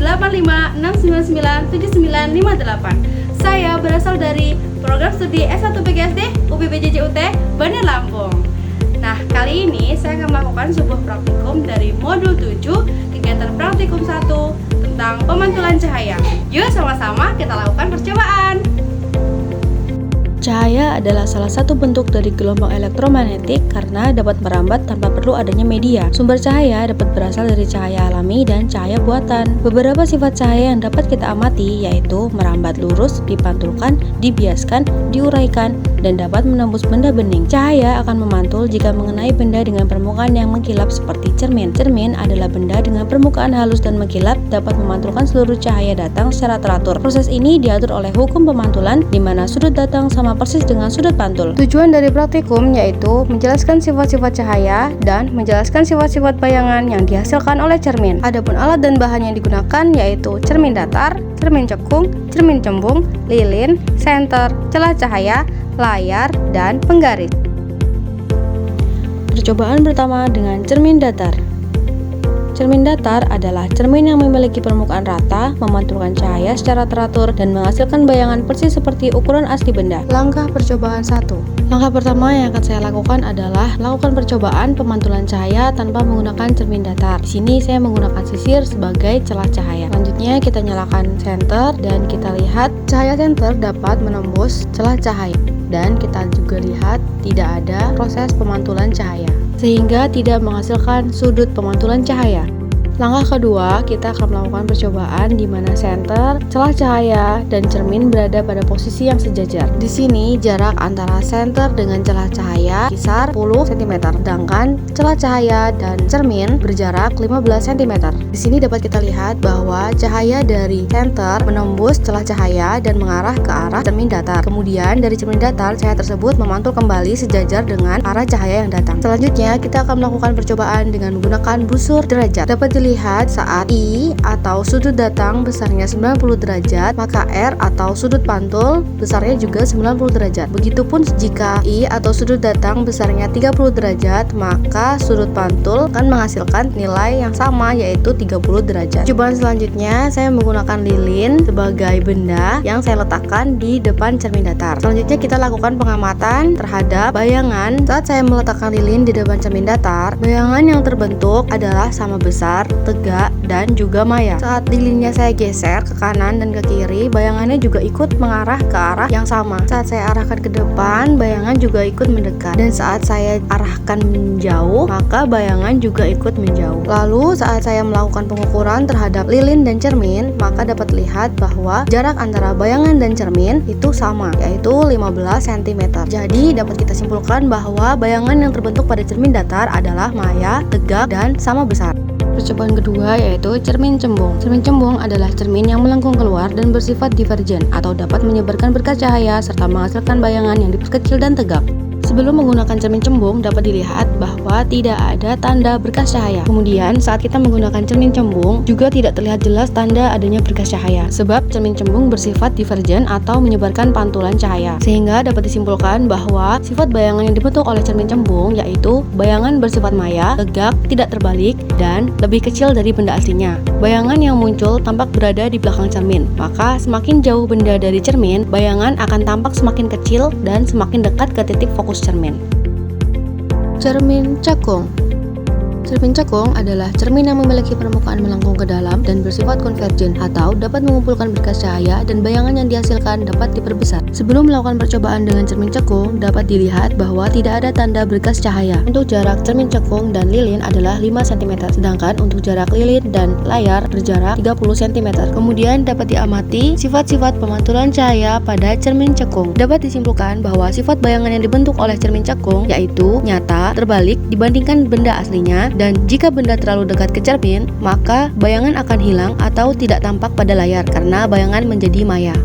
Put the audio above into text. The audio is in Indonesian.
8569979958. Saya berasal dari program studi S1 PGSD UPBJJUT Bandar Lampung. Nah, kali ini saya akan melakukan sebuah praktikum dari modul 7 kegiatan praktikum 1 tentang pemantulan cahaya. Yuk sama-sama kita lakukan percobaan. Cahaya adalah salah satu bentuk dari gelombang elektromagnetik karena dapat merambat tanpa perlu adanya media. Sumber cahaya dapat berasal dari cahaya alami dan cahaya buatan. Beberapa sifat cahaya yang dapat kita amati yaitu merambat lurus, dipantulkan, dibiaskan, diuraikan, dan dapat menembus benda bening. Cahaya akan memantul jika mengenai benda dengan permukaan yang mengkilap seperti cermin. Cermin adalah benda dengan permukaan halus dan mengkilap, dapat memantulkan seluruh cahaya datang secara teratur. Proses ini diatur oleh hukum pemantulan, di mana sudut datang sama persis dengan sudut pantul. Tujuan dari praktikum yaitu menjelaskan sifat-sifat cahaya dan menjelaskan sifat-sifat bayangan yang dihasilkan oleh cermin. Adapun alat dan bahan yang digunakan yaitu cermin datar, cermin cekung, cermin cembung, lilin, senter, celah cahaya, layar, dan penggaris. Percobaan pertama dengan cermin datar. Cermin datar adalah cermin yang memiliki permukaan rata, memantulkan cahaya secara teratur, dan menghasilkan bayangan persis seperti ukuran asli benda. Langkah percobaan 1. Langkah pertama yang akan saya lakukan adalah lakukan percobaan pemantulan cahaya tanpa menggunakan cermin datar. Di sini saya menggunakan sisir sebagai celah cahaya. Selanjutnya kita nyalakan senter dan kita lihat cahaya senter dapat menembus celah cahaya. Dan kita juga lihat tidak ada proses pemantulan cahaya, sehingga tidak menghasilkan sudut pemantulan cahaya. Langkah kedua, kita akan melakukan percobaan di mana senter, celah cahaya, dan cermin berada pada posisi yang sejajar. Di sini jarak antara senter dengan celah cahaya kisar 10 cm, sedangkan celah cahaya dan cermin berjarak 15 cm. Di sini dapat kita lihat bahwa cahaya dari senter menembus celah cahaya dan mengarah ke arah cermin datar. Kemudian dari cermin datar, cahaya tersebut memantul kembali sejajar dengan arah cahaya yang datang. Selanjutnya, kita akan melakukan percobaan dengan menggunakan busur derajat. Dapat dilihat saat I atau sudut datang besarnya 90 derajat, maka R atau sudut pantul besarnya juga 90 derajat. Begitupun jika I atau sudut datang besarnya 30 derajat, maka sudut pantul akan menghasilkan nilai yang sama yaitu 30 derajat. Percobaan selanjutnya, saya menggunakan lilin sebagai benda yang saya letakkan di depan cermin datar. Selanjutnya kita lakukan pengamatan terhadap bayangan. Saat saya meletakkan lilin di depan cermin datar, bayangan yang terbentuk adalah sama besar, tegak, dan juga maya. Saat lilinnya saya geser ke kanan dan ke kiri, bayangannya juga ikut mengarah ke arah yang sama. Saat saya arahkan ke depan, bayangan juga ikut mendekat. Dan saat saya arahkan menjauh, maka bayangan juga ikut menjauh. Lalu saat saya melakukan pengukuran terhadap lilin dan cermin, maka dapat lihat bahwa jarak antara bayangan dan cermin itu sama, yaitu 15 cm. Jadi dapat kita simpulkan bahwa bayangan yang terbentuk pada cermin datar adalah maya, tegak, dan sama besar. Percobaan kedua yaitu cermin cembung. Cermin cembung adalah cermin yang melengkung keluar dan bersifat divergen atau dapat menyebarkan berkas cahaya serta menghasilkan bayangan yang diperkecil dan tegak. Sebelum menggunakan cermin cembung dapat dilihat bahwa tidak ada tanda berkas cahaya. Kemudian saat kita menggunakan cermin cembung juga tidak terlihat jelas tanda adanya berkas cahaya, sebab cermin cembung bersifat divergen atau menyebarkan pantulan cahaya. Sehingga dapat disimpulkan bahwa sifat bayangan yang dibentuk oleh cermin cembung yaitu bayangan bersifat maya, tegak, tidak terbalik, dan lebih kecil dari benda aslinya. Bayangan yang muncul tampak berada di belakang cermin, maka semakin jauh benda dari cermin, bayangan akan tampak semakin kecil dan semakin dekat ke titik fokus cermin. Cermin cekung. Cermin cekung adalah cermin yang memiliki permukaan melengkung ke dalam dan bersifat konvergen atau dapat mengumpulkan berkas cahaya dan bayangan yang dihasilkan dapat diperbesar. Sebelum melakukan percobaan dengan cermin cekung, dapat dilihat bahwa tidak ada tanda berkas cahaya. Untuk jarak cermin cekung dan lilin adalah 5 cm, sedangkan untuk jarak lilin dan layar berjarak 30 cm. Kemudian dapat diamati sifat-sifat pemantulan cahaya pada cermin cekung. Dapat disimpulkan bahwa sifat bayangan yang dibentuk oleh cermin cekung yaitu nyata, terbalik dibandingkan benda aslinya, dan jika benda terlalu dekat ke cermin, maka bayangan akan hilang atau tidak tampak pada layar karena bayangan menjadi maya.